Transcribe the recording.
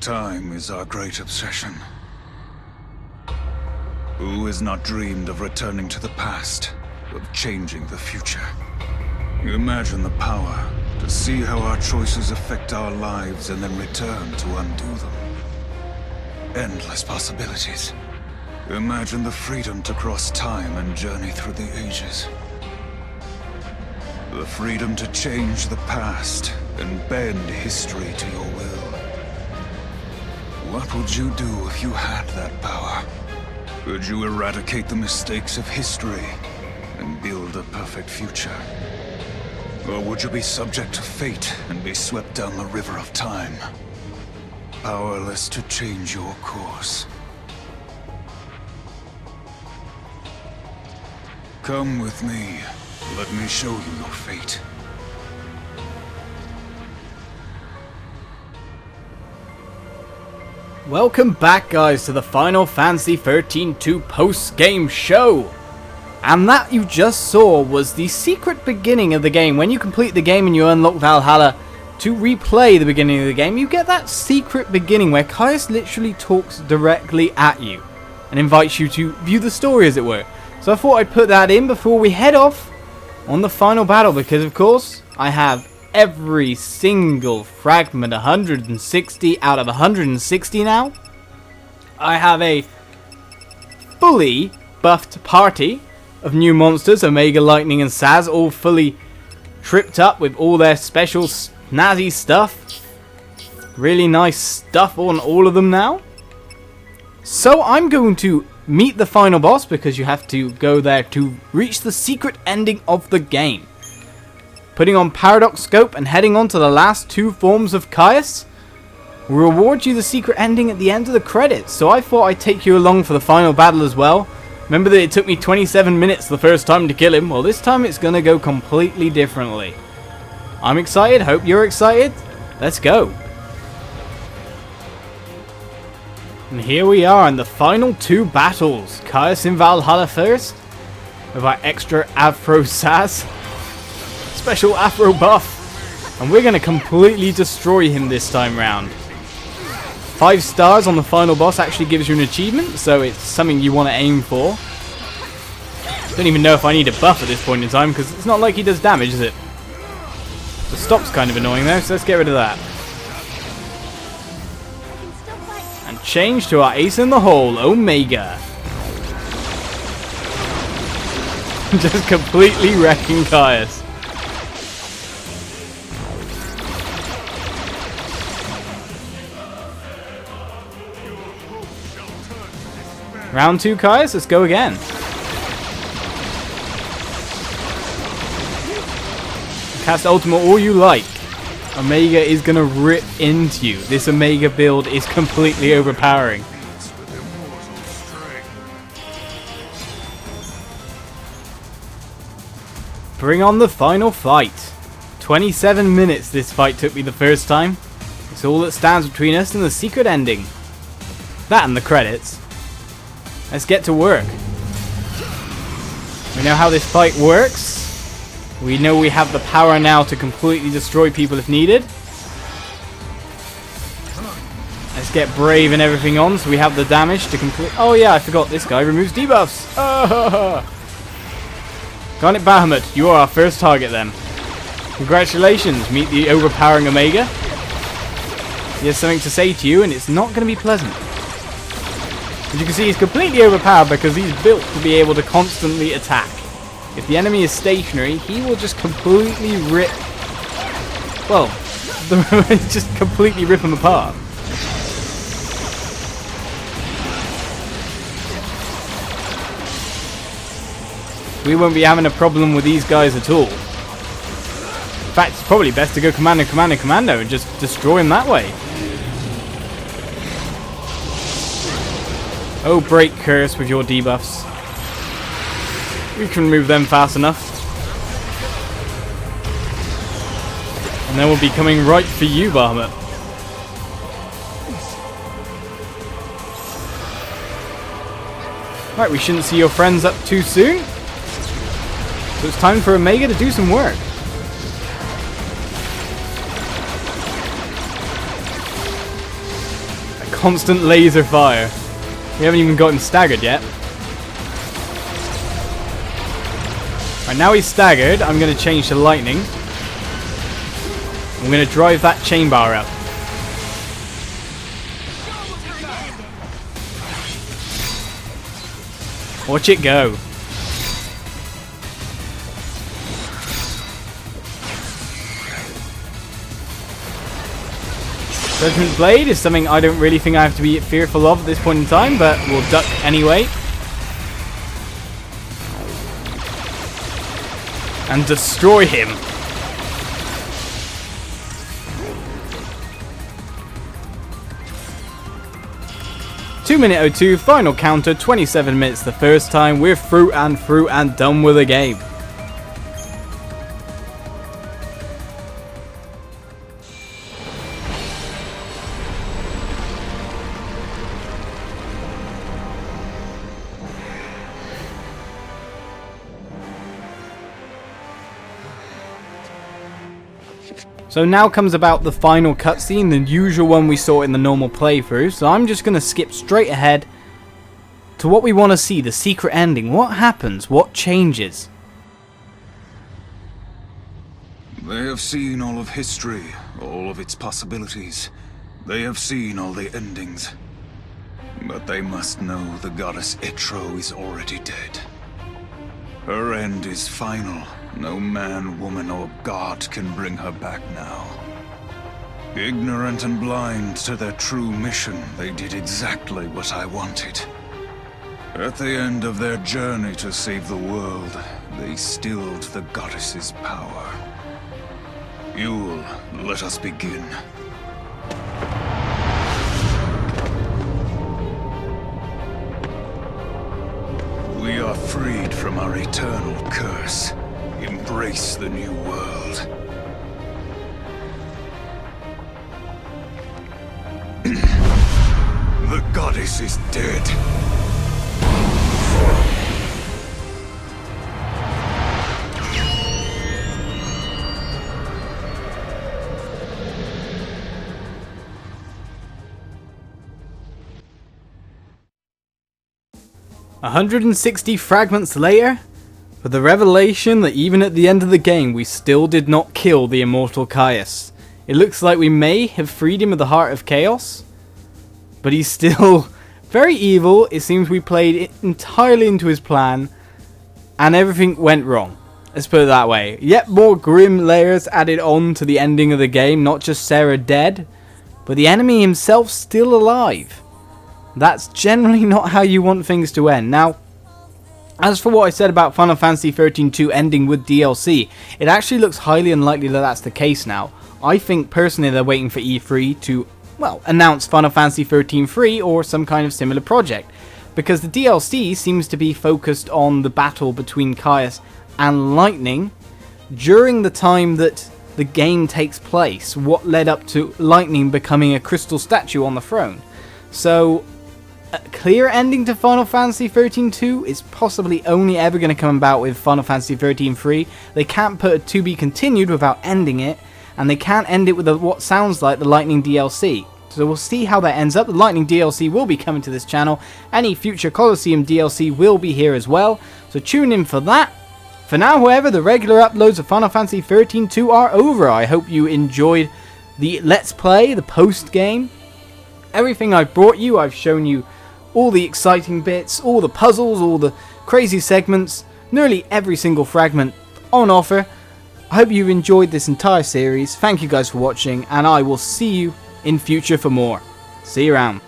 Time is our great obsession. Who has not dreamed of returning to the past, of changing the future? Imagine the power to see how our choices affect our lives and then return to undo them. Endless possibilities. Imagine the freedom to cross time and journey through the ages. The freedom to change the past and bend history to your will. What would you do if you had that power? Could you eradicate the mistakes of history and build a perfect future? Or would you be subject to fate and be swept down the river of time, powerless to change your course? Come with me. Let me show you your fate. Welcome back, guys, to the Final Fantasy XIII 2 post-game show. And that you just saw was the secret beginning of the game. When you complete the game and you unlock Valhalla to replay the beginning of the game, you get that secret beginning where Caius literally talks directly at you and invites you to view the story, as it were. So I thought I'd put that in before we head off on the final battle, because of course I have every single fragment, 160 out of 160 now. I have a fully buffed party of new monsters, Omega, Lightning and Saz, all fully tripped up with all their special snazzy stuff. Really nice stuff on all of them now. So I'm going to meet the final boss, because you have to go there to reach the secret ending of the game. Putting on Paradox Scope and heading on to the last two forms of Caius will reward you the secret ending at the end of the credits. So I thought I'd take you along for the final battle as well. Remember that it took me 27 minutes the first time to kill him? Well, this time it's going to go completely differently. I'm excited. Hope you're excited. Let's go. And here we are in the final two battles. Caius in Valhalla first, with our extra Afro Saz. Special Afro buff. And we're going to completely destroy him this time round. 5 stars on the final boss actually gives you an achievement, so it's something you want to aim for. Don't even know if I need a buff at this point in time, because it's not like he does damage, is it? The stop's kind of annoying though, so let's get rid of that. And change to our ace in the hole, Omega. Just completely wrecking Caius. Round 2, Caius, let's go again. Cast ultimate all you like. Omega is going to rip into you. This Omega build is completely overpowering. Bring on the final fight. 27 minutes this fight took me the first time. It's all that stands between us and the secret ending. That and the credits. Let's get to work. We know how this fight works. We know we have the power now to completely destroy people if needed. Let's get brave and everything on so we have the damage to complete. Oh yeah, I forgot this guy removes debuffs. Garnet Bahamut, you are our first target then. Congratulations, meet the overpowering Omega. He has something to say to you and it's not going to be pleasant. As you can see, he's completely overpowered because he's built to be able to constantly attack. If the enemy is stationary, he will just completely rip... Well, just completely rip him apart. We won't be having a problem with these guys at all. In fact, it's probably best to go Commando, Commando, Commando and just destroy him that way. Oh, break Curse with your debuffs. We can remove them fast enough. And then we'll be coming right for you, Bahamut. Right, we shouldn't see your friends up too soon. So it's time for Omega to do some work. constant laser fire. We haven't even gotten staggered yet. Right, now he's staggered. I'm going to change to lightning. I'm going to drive that chain bar up. Watch it go. Judgment Blade is something I don't really think I have to be fearful of at this point in time, but we'll duck anyway. And destroy him. (2:02), final counter, 27 minutes the first time. We're through and done with the game. So now comes about the final cutscene, the usual one we saw in the normal playthrough. So I'm just going to skip straight ahead to what we want to see, the secret ending. What happens? What changes? They have seen all of history, all of its possibilities. They have seen all the endings. But they must know the goddess Etro is already dead. Her end is final. No man, woman, or god can bring her back now. Ignorant and blind to their true mission, they did exactly what I wanted. At the end of their journey to save the world, they stilled the goddess's power. Yule, let us begin. We are freed from our eternal curse. Embrace the new world. The goddess is dead. "160 fragments later, with the revelation that even at the end of the game we still did not kill the immortal Caius. It looks like we may have freed him of the Heart of Chaos, but he's still very evil. It seems we played entirely into his plan, and everything went wrong. Let's put it that way. Yet more grim layers added on to the ending of the game, not just Sarah dead, but the enemy himself still alive. That's generally not how you want things to end. Now, as for what I said about Final Fantasy XIII-2 ending with DLC, it actually looks highly unlikely that that's the case now. I think personally they're waiting for E3 to, well, announce Final Fantasy XIII-3 or some kind of similar project, because the DLC seems to be focused on the battle between Caius and Lightning during the time that the game takes place, what led up to Lightning becoming a crystal statue on the throne. So a clear ending to Final Fantasy XIII-2 is possibly only ever going to come about with Final Fantasy XIII-3. They can't put a to be continued without ending it, and they can't end it with what sounds like the Lightning DLC. So we'll see how that ends up. The Lightning DLC will be coming to this channel. Any future Colosseum DLC will be here as well, so tune in for that. For now, however, the regular uploads of Final Fantasy XIII-2 are over. I hope you enjoyed the Let's Play, the post-game. Everything I've brought you, I've shown you all the exciting bits, all the puzzles, all the crazy segments, nearly every single fragment on offer. I hope you've enjoyed this entire series. Thank you guys for watching, and I will see you in future for more. See you around.